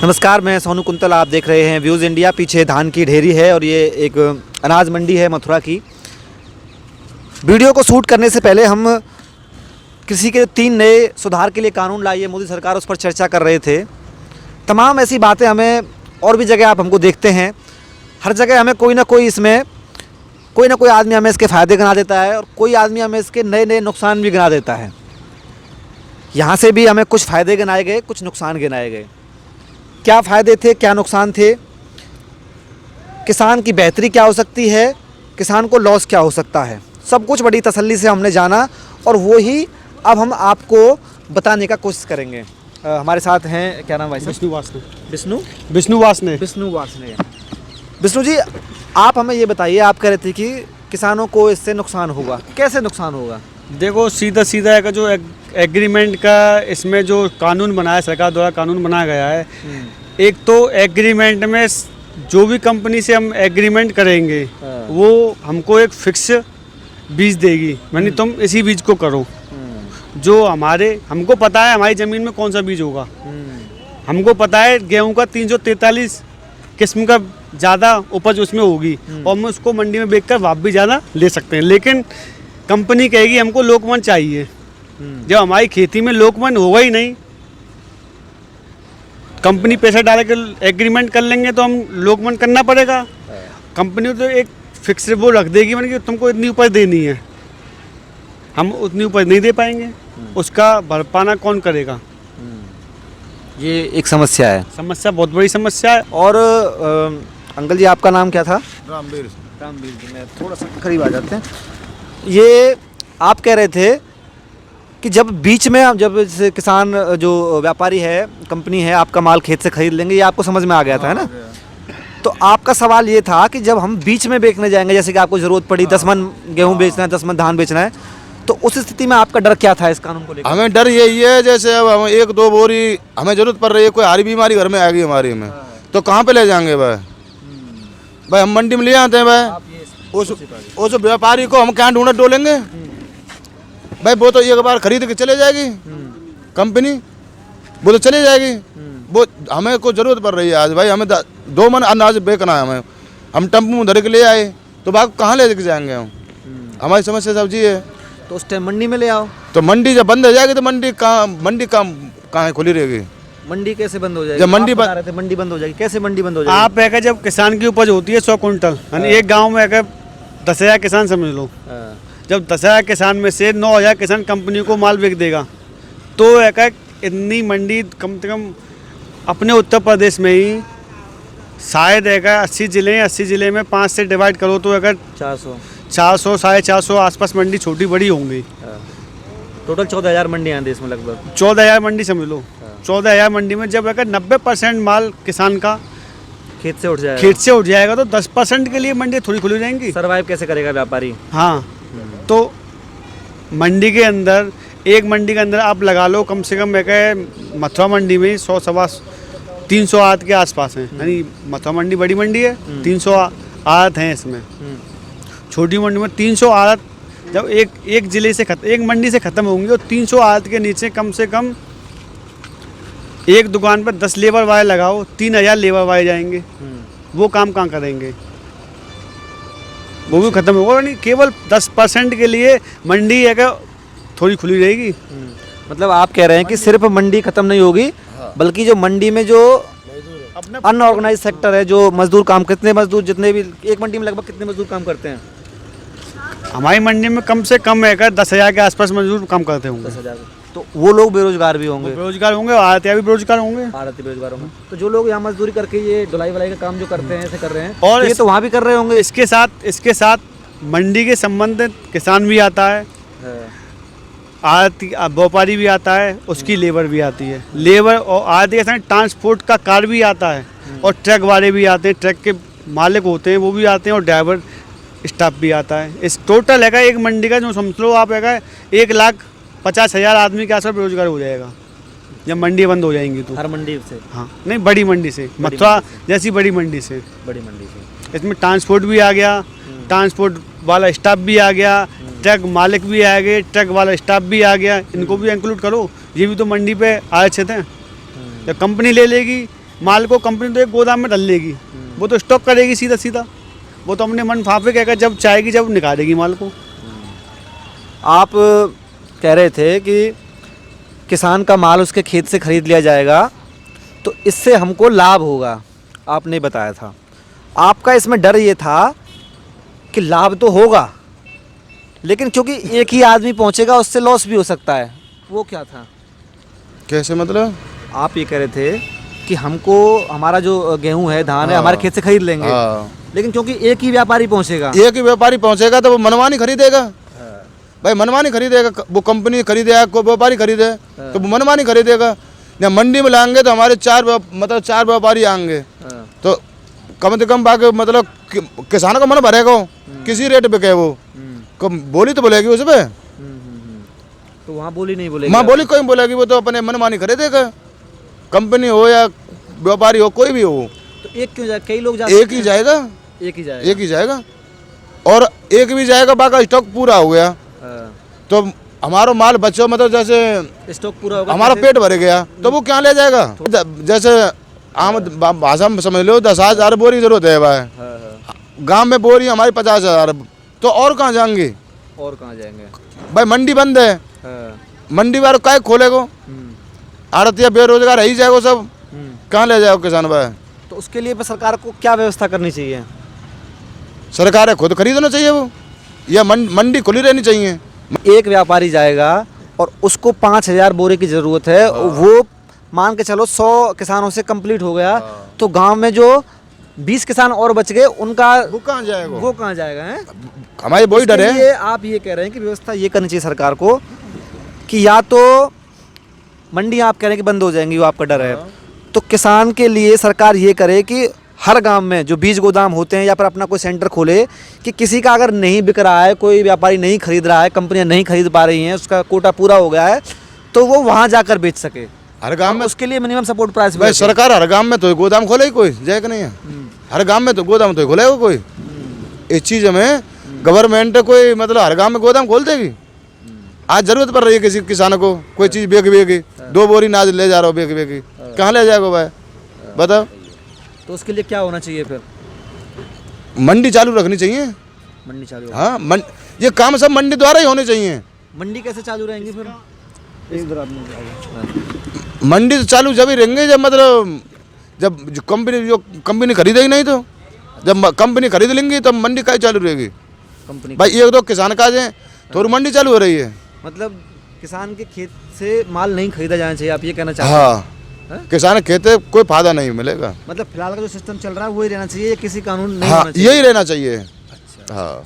नमस्कार, मैं सोनू कुंतल। आप देख रहे हैं व्यूज़ इंडिया। पीछे धान की ढेरी है और ये एक अनाज मंडी है मथुरा की। वीडियो को शूट करने से पहले हम कृषि के 3 नए सुधार के लिए कानून लाई है मोदी सरकार, उस पर चर्चा कर रहे थे। तमाम ऐसी बातें हमें और भी जगह आप हमको देखते हैं, हर जगह हमें कोई ना कोई आदमी हमें इसके फ़ायदे गिना देता है और कोई आदमी हमें इसके नए नए नुकसान भी गिना देता है। यहाँ से भी हमें कुछ फ़ायदे गिनाए गए, कुछ नुकसान गिनाए गए। क्या फ़ायदे थे, क्या नुकसान थे, किसान की बेहतरी क्या हो सकती है, किसान को लॉस क्या हो सकता है, सब कुछ बड़ी तसल्ली से हमने जाना और वो ही अब हम आपको बताने का कोशिश करेंगे। हमारे साथ हैं, क्या नाम भाई साहब? विष्णु वासने। विष्णु जी, आप हमें ये बताइए, आप कह रहे थे कि किसानों को इससे नुकसान होगा। कैसे नुकसान होगा? देखो, सीधा का जो एग्रीमेंट का इसमें जो कानून बनाया, सरकार द्वारा कानून बनाया गया है, एक तो एग्रीमेंट में जो भी कंपनी से हम एग्रीमेंट करेंगे वो हमको एक फिक्स बीज देगी, यानी तुम इसी बीज को करो। जो हमको पता है हमारी ज़मीन में कौन सा बीज होगा। हमको पता है गेहूं का 343 किस्म का ज़्यादा उपज उसमें होगी और हम उसको मंडी में बेचकर वाप भी ज़्यादा ले सकते हैं। लेकिन कंपनी कहेगी हमको लोकमन चाहिए। जब हमारी खेती में लोकमन होगा ही नहीं, कंपनी पैसा डाल के एग्रीमेंट कर लेंगे तो हम लोकमन करना पड़ेगा। कंपनी तो एक फिक्स वो रख देगी, मतलब कि तुमको इतनी उपज देनी है, हम उतनी उपज नहीं दे पाएंगे, उसका भरपाना कौन करेगा? ये एक समस्या है, बहुत बड़ी समस्या है। और अंकल जी, आपका नाम क्या था? रामवीर जी। मैं थोड़ा सा करीब आ जाते हैं। ये आप कह रहे थे कि जब बीच में जब किसान जो व्यापारी है, कंपनी है, आपका माल खेत से खरीद लेंगे, ये आपको समझ में आ गया था, है ना? तो आपका सवाल ये था कि जब हम बीच में बेचने जाएंगे, जैसे कि आपको ज़रूरत पड़ी 10 मन गेहूँ बेचना है, 10 मन धान बेचना है, तो उस स्थिति में आपका डर क्या था इस कानून को लेकर? हमें डर यही है, जैसे अब हम 1-2 बोरी हमें जरूरत पड़ रही है, कोई हारी बीमारी घर में आ गई हमारी में, तो कहाँ पे ले जाएंगे भाई? हम मंडी में ले आते हैं भाई, उस व्यापारी को हम क्या ढूंढे डोलेंगे भाई? वो तो एक बार खरीद के चले जाएगी कंपनी, वो तो चले जाएगी। वो हमें को जरूरत पड़ रही है आज भाई, हमें 2 मन अनाज बेचना है, हम टेम्पो में धर के ले आए तो भाई कहाँ ले जाएंगे हम? हमारी समस्या सब्जी है। तो उस टाइम मंडी में ले आओ। तो मंडी जब बंद हो जाएगी तो मंडी कहाँ खुली रहेगी? मंडी कैसे बंद हो जाएगी? जब मंडी मंडी बंद हो जाएगी, कैसे मंडी बंद हो जाएगी? आप है जब किसान की उपज होती है 100 कुंटल, यानी एक गाँव में 10,000 किसान समझ लो। जब 10,000 किसान में से 9,000 किसान कंपनी को माल बेच देगा, तो इतनी मंडी कम से कम अपने उत्तर प्रदेश में ही शायद 80 ज़िले में 5 से डिवाइड करो तो 400 450 आसपास मंडी छोटी बड़ी होंगी। टोटल 14,000 मंडियाँ हैं देश में, लगभग 14,000 मंडी समझ लो। 14,000 मंडी में जब 90% माल किसान का खेत से उठ जाएगा तो 10% के लिए मंडी थोड़ी खुली रहेंगी। सर्वाइव कैसे करेगा व्यापारी? हाँ, तो मंडी के अंदर, एक मंडी के अंदर आप लगा लो कम से कम मथुरा मंडी में 300 आड़त के आसपास हैं, यानी मथुरा मंडी बड़ी मंडी है, 300 आड़त हैं इसमें। छोटी मंडी में 300 आड़त जब एक जिले से एक मंडी से ख़त्म होंगे और 300 आड़त के नीचे कम से कम एक दुकान पर 10 लेबर वाले लगाओ, 3,000 लेबर वाले जाएंगे। वो काम कहाँ करेंगे? वो भी खत्म होगा। नहीं, केवल 10% के लिए मंडी थोड़ी खुली रहेगी। मतलब आप कह रहे हैं कि सिर्फ मंडी खत्म नहीं होगी, बल्कि जो मंडी में जो अनऑर्गेनाइज सेक्टर है, जो मजदूर काम, कितने मजदूर, जितने भी एक मंडी में लगभग कितने मजदूर काम करते हैं? हमारी मंडी में कम से कम 10,000 के आसपास मजदूर काम करते होंगे। 10,000। तो वो लोग बेरोजगार भी होंगे? बेरोजगार होंगे, आड़तिया भी बेरोजगार होंगे। बेरोजगार होंगे। तो जो लोग यहाँ मजदूरी करके ये ढुलाई वलाई का काम जो करते हैं, ऐसे कर रहे हैं, और ये तो वहाँ भी कर रहे होंगे। इसके साथ मंडी के संबंधित किसान भी आता है, व्यापारी भी आता है, उसकी लेबर भी आती है। लेबर और आदि के साथ ट्रांसपोर्ट का कार भी आता है और ट्रक वाले भी आते हैं, ट्रक के मालिक होते हैं वो भी आते हैं और ड्राइवर स्टाफ भी आता है। इस टोटल एक मंडी का जो समझ लो आप 1,50,000 आदमी के आसपास बेरोजगार हो जाएगा जब मंडी बंद हो जाएंगी तो। हर मंडी से? हाँ, नहीं, बड़ी मंडी से, मथुरा जैसी बड़ी मंडी से। इसमें ट्रांसपोर्ट भी आ गया, ट्रांसपोर्ट वाला स्टाफ भी आ गया, ट्रक मालिक भी आ गए, ट्रक वाला स्टाफ भी आ गया, इनको भी इंक्लूड करो। ये भी तो मंडी पे आरक्षित हैं। जब कंपनी ले लेगी, माल को कंपनी तो एक गोदाम में डाल लेगी, वो तो स्टॉक करेगी सीधा सीधा, वो तो अपने मन फाफे कहकर जब चाहेगी जब निकालेगी माल को। आप कह रहे थे कि किसान का माल उसके खेत से खरीद लिया जाएगा तो इससे हमको लाभ होगा, आपने बताया था। आपका इसमें डर ये था कि लाभ तो होगा लेकिन क्योंकि एक ही आदमी पहुंचेगा उससे लॉस भी हो सकता है, वो क्या था? कैसे मतलब? आप ये कह रहे थे कि हमको हमारा जो गेहूं है, धान है, हाँ। हमारे खेत से खरीद लेंगे, हाँ। लेकिन क्योंकि एक ही व्यापारी पहुंचेगा, एक ही व्यापारी पहुंचेगा तो वो मनमानी खरीदेगा। भाई मनमानी खरीदेगा, वो कंपनी खरीदेगा, कोई व्यापारी खरीदे तो वो मनमानी खरीदेगा। या मंडी में लाएंगे तो हमारे चार व्यापारी आएंगे तो कम से कम बाकी मतलब किसान का मन भरेगा, किसी रेट पे कहे वो कम बोली तो बोलेगी उस पे, तो वहाँ बोली नहीं बोलेगी। माँ बोली कोई बोलेगी, वो तो अपने मनमानी खरीदेगा, कंपनी हो या व्यापारी हो कोई भी हो। तो एक क्यों जाए, कई लोग एक ही जाएगा, एक ही जाएगा, एक ही जाएगा और एक भी जाएगा, बाकी स्टॉक पूरा हो गया तो हमारा माल बच्चों मतलब जैसे स्टॉक पूरा होगा, हमारा पेट भर गया तो वो क्या ले जाएगा। जैसे आम भाषा में समझ लो 10,000 बोरी की जरूरत है भाई, गांव में बोरी हमारी 50,000, तो और कहाँ जाएंगे, और कहाँ जाएंगे भाई मंडी बंद है, मंडी वाले काय खोलेगो, आड़तिया बेरोजगार है ही जाएगा सब, कहाँ ले जाएगा किसान भाई। तो उसके लिए सरकार को क्या व्यवस्था करनी चाहिए? सरकार है खुद खरीदना चाहिए वो, या मंडी खुली रहनी चाहिए। एक व्यापारी जाएगा और उसको 5,000 बोरे की ज़रूरत है, वो मान के चलो 100 किसानों से कंप्लीट हो गया तो गांव में जो 20 किसान और बच गए उनका वो कहाँ जाएगा, वो कहाँ जाएगा है? हमारी वही डर है। आप ये कह रहे हैं कि व्यवस्था ये करनी चाहिए सरकार को कि या तो मंडी आप कह रहे हैं कि बंद हो जाएंगी, वो आपका डर है, तो किसान के लिए सरकार ये करे कि हर गांव में जो बीज गोदाम होते हैं या फिर अपना कोई सेंटर खोले कि किसी का अगर नहीं बिक रहा है, कोई व्यापारी नहीं खरीद रहा है, कंपनियां नहीं खरीद पा रही हैं, उसका कोटा पूरा हो गया है तो वो वहां जाकर बेच सके। हर गांव में उसके लिए मिनिमम सपोर्ट प्राइस भाई सरकार हर गांव में तो गोदाम खोले ही कोई जाए कि नहीं है, हर गांव में तो गोदाम तो खोलेगा कोई। इस चीज़ में गवर्नमेंट कोई मतलब हर गांव में गोदाम खोल देगी। आज जरूरत पड़ रही है किसी किसान को कोई चीज़ बेगी 2 बोरी नाज ले जा रहा हो बेगी, कहाँ ले जाएगा भाई बताओ। तो उसके लिए क्या होना चाहिए फिर? मंडी चालू रखनी चाहिए। मंडी चालू? हाँ ये काम सब मंडी द्वारा ही होने चाहिए। मंडी कैसे चालू रहेंगी फिर? मंडी तो चालू जब ही रहेंगे जब मतलब जब कंपनी खरीदेगी, नहीं तो जब कंपनी खरीद लेंगी तब मंडी का चालू रहेगी। कंपनी भाई 1-2 किसान का जाए तो मंडी चालू हो रही है। मतलब किसान के खेत से माल नहीं खरीदा जाना चाहिए, आप ये कहना चाहते हाँ किसान खेत कोई फायदा नहीं मिलेगा। मतलब फिलहाल का जो सिस्टम चल रहा है वही रहना चाहिए, किसी कानून नहीं हाँ होना चाहिए। यही रहना चाहिए। अच्छा। हाँ